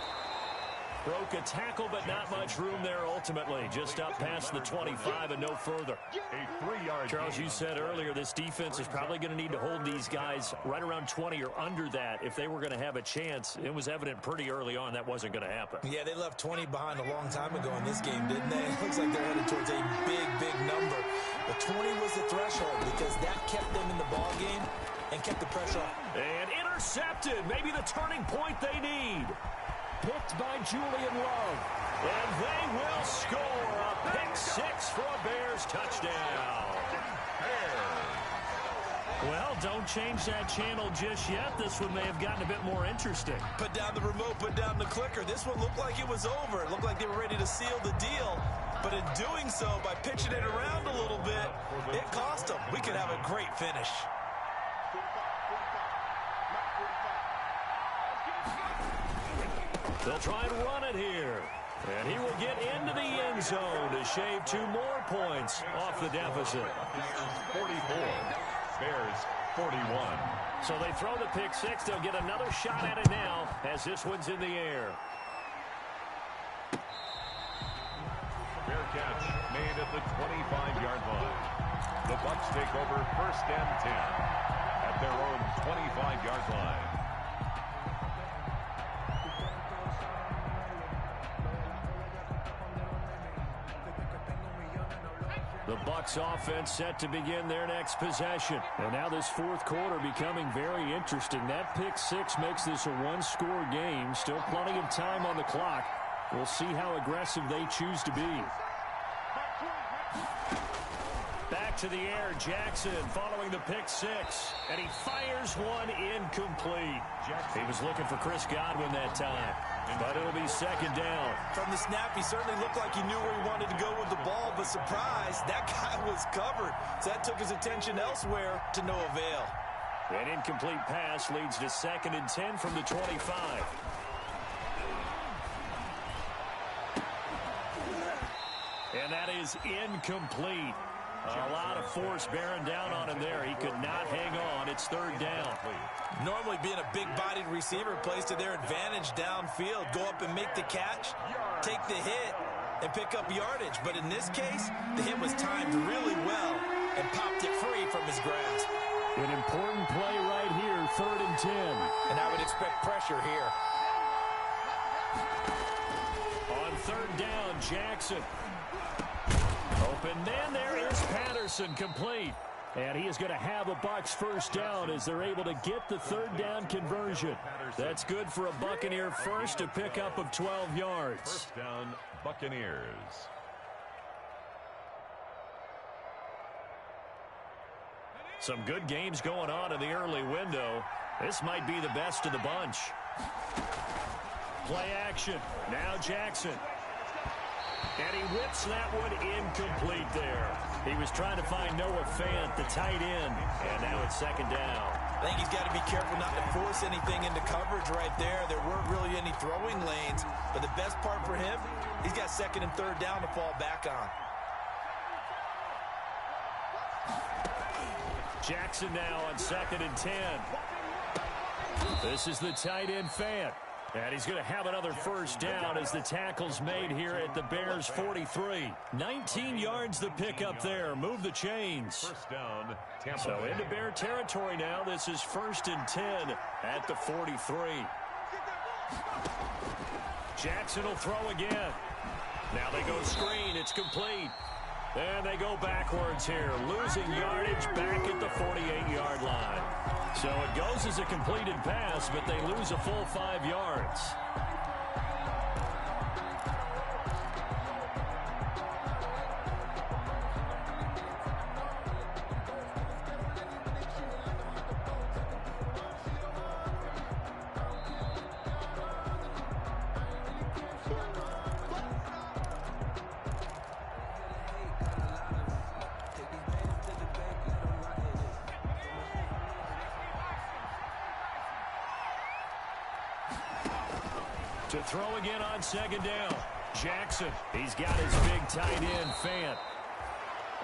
Broke a tackle, but not much room there ultimately. Just up past the 25 and no further. A 3-yard Charles, you said earlier this defense is probably going to need to hold these guys right around 20 or under that if they were going to have a chance. It was evident pretty early on that wasn't going to happen. Yeah, they left 20 behind a long time ago in this game, didn't they? It looks like they're headed towards a big, big number. But 20 was the threshold because that kept them in the ball game and kept the pressure off. And intercepted. Maybe the turning point they need. Picked by Julian Love. And they will score a pick 6 for a Bears touchdown. Well, don't change that channel just yet. This one may have gotten a bit more interesting. Put down the remote, put down the clicker. This one looked like it was over. It looked like they were ready to seal the deal. But in doing so, by pitching it around a little bit, it cost them. We could have a great finish. They'll try and run it here. And he will get into the end zone to shave 2 more points off the deficit. 44. Bears 41. So they throw the pick 6. They'll get another shot at it now as this one's in the air. Fair catch made at the 25-yard line. The Bucs take over 1st and 10 at their own 25-yard line. The Bucs offense set to begin their next possession. And now this 4th quarter becoming very interesting. That pick 6 makes this a 1-score game. Still plenty of time on the clock. We'll see how aggressive they choose to be. Back to the air, Jackson following the pick 6. And he fires one incomplete. He was looking for Chris Godwin that time. But it'll be 2nd down. From the snap, he certainly looked like he knew where he wanted to go with the ball, but surprise, that guy was covered. So that took his attention elsewhere to no avail. An incomplete pass leads to 2nd and 10 from the 25. And that is incomplete. A lot of force bearing down on him there. He could not hang on. It's 3rd down. Normally being a big-bodied receiver plays to their advantage downfield. Go up and make the catch, take the hit, and pick up yardage. But in this case, the hit was timed really well and popped it free from his grasp. An important play right here, 3rd and 10. And I would expect pressure here. On 3rd down, Jackson. Open man, there is Patterson, complete. And he is going to have a Bucs 1st down as they're able to get the 3rd down conversion. That's good for a Buccaneer first, a pickup of 12 yards. 1st down, Buccaneers. Some good games going on in the early window. This might be the best of the bunch. Play action. Now Jackson. And he whips that one incomplete there. He was trying to find Noah Fant, the tight end, and now it's second down. I think he's got to be careful not to force anything into coverage right there. There weren't really any throwing lanes, but the best part for him, he's got second and third down to fall back on. Jackson now on second and 10. This is the tight end Fant. And he's going to have another first down as the tackle's made here at the Bears 43. 19 yards the pick up there. Move the chains. First down, Tampa So Bay. into Bear territory now. This is first and 10 at the 43. Jackson will throw again. Now they go screen. It's complete. And they go backwards here, losing yardage back at the 48-yard line. So it goes as a completed pass, but they lose a full 5 yards. To throw again on second down. Jackson, he's got his big tight end, Fant.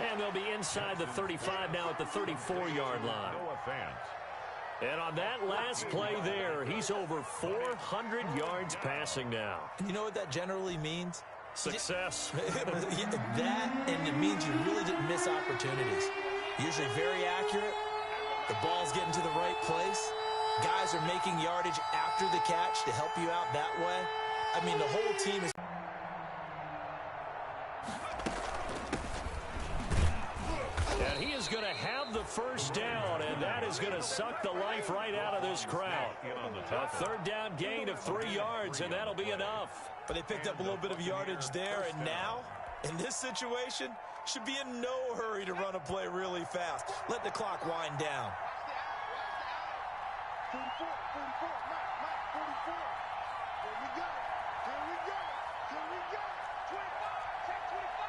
And they'll be inside the 35 now at the 34-yard line. Noah Fant. And on that last play there, he's over 400 yards passing now. You know what that generally means? Success. That, and it means you really didn't miss opportunities. Usually very accurate. The ball's getting to the right place. Guys are making yardage after the catch to help you out that way. I mean, the whole team is... And he is going to have the first down, and that is going to suck the life right out of this crowd. A third down gain of 3 yards, and that'll be enough. But they picked up a little bit of yardage there, and now, in this situation, should be in no hurry to run a play really fast. Let the clock wind down. 44, Mike, 44. Here we go. Here we go. Here we go. 25. Check 25.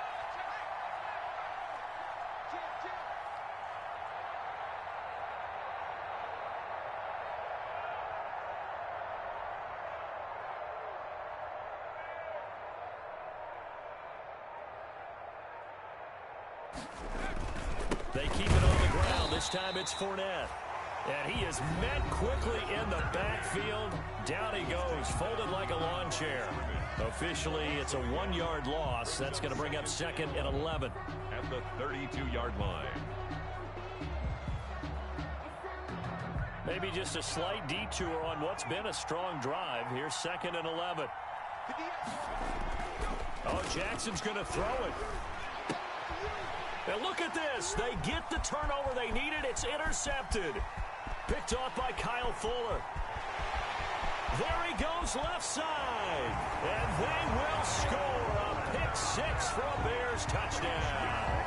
Check. They keep it on the ground. This time it's Fournette. And he is met quickly in the backfield. Down he goes, folded like a lawn chair. Officially, it's a 1-yard loss. That's going to bring up second and 11. At the 32-yard line. Maybe just a slight detour on what's been a strong drive. Here's second and 11. Oh, Jackson's going to throw it. And look at this. They get the turnover they needed. It's intercepted. Picked off by Kyle Fuller. There he goes left side. And they will score a pick six for a Bears touchdown.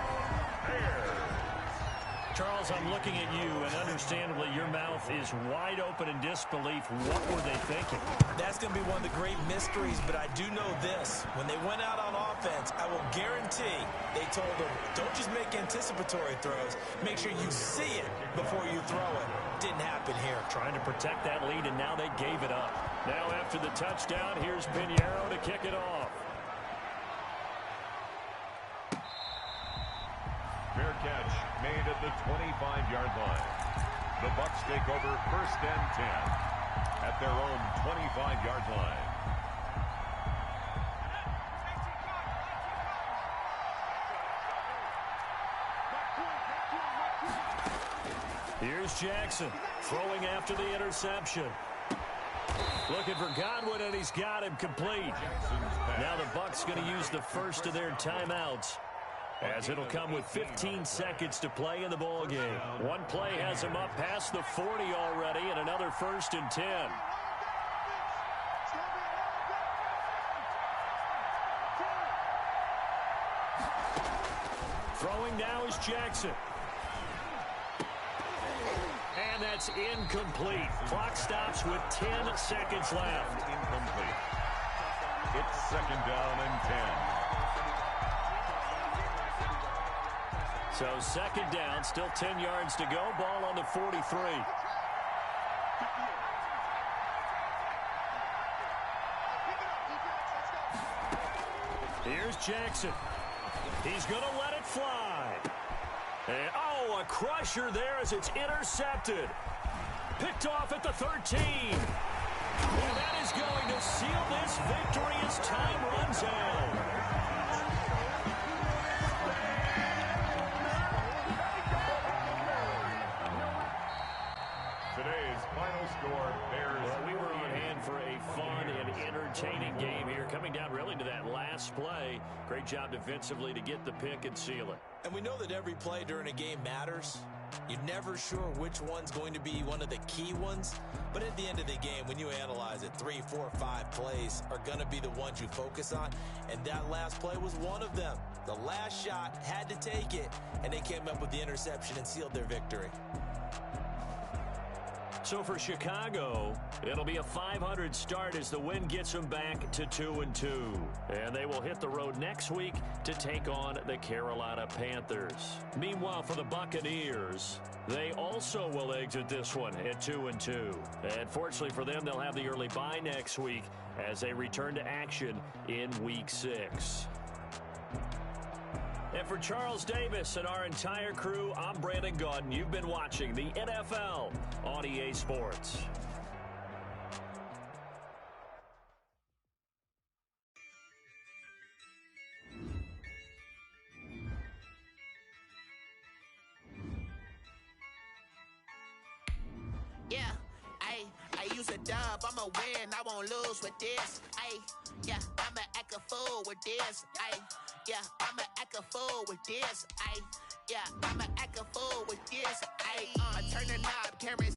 Bears. Charles, I'm looking at you, and understandably your mouth is wide open in disbelief. What were they thinking? That's going to be one of the great mysteries, but I do know this. When they went out on offense, I will guarantee they told them, don't just make anticipatory throws. Make sure you see it before you throw it. Didn't happen here. Trying to protect that lead, and now they gave it up. Now after the touchdown, here's Pinheiro to kick it off. Fair catch made at the 25-yard line. The Bucs take over first and 10 at their own 25-yard line. Here's Jackson throwing after the interception. Looking for Godwin, and he's got him complete. Now the Bucs going to use the first of their timeouts, as it'll come with 15 seconds to play in the ball game. One play has him up past the 40 already, and another first and 10. Throwing now is Jackson. And that's incomplete. Clock stops with 10 seconds left. Incomplete. It's second down and 10. So second down, still 10 yards to go. Ball on the 43. Here's Jackson. He's going to let it fly. And, oh, a crusher there as it's intercepted. Picked off at the 13. And that is going to seal this victory as time runs out. Today's final score, Bears. Well, we were on hand for a fun and entertaining game here. Coming down really to that last play. Great job defensively to get the pick and seal it. And we know that every play during a game matters. You're never sure which one's going to be one of the key ones. But at the end of the game, when you analyze it, 3, 4, 5 plays are going to be the ones you focus on. And that last play was one of them. The last shot had to take it, and they came up with the interception and sealed their victory. So for Chicago, it'll be a 500 start as the win gets them back to 2-2. And they will hit the road next week to take on the Carolina Panthers. Meanwhile, for the Buccaneers, they also will exit this one at 2-2. And fortunately for them, they'll have the early bye next week as they return to action in Week 6. And for Charles Davis and our entire crew, I'm Brandon Gaudin. You've been watching the NFL on EA Sports. Yeah, I use a dub, I'ma win, I won't lose with this. Yeah, I'ma act a fool with this. Yeah, I'ma act a fool with this. Yeah, I'ma act a fool with this. I turn the knob, cameras.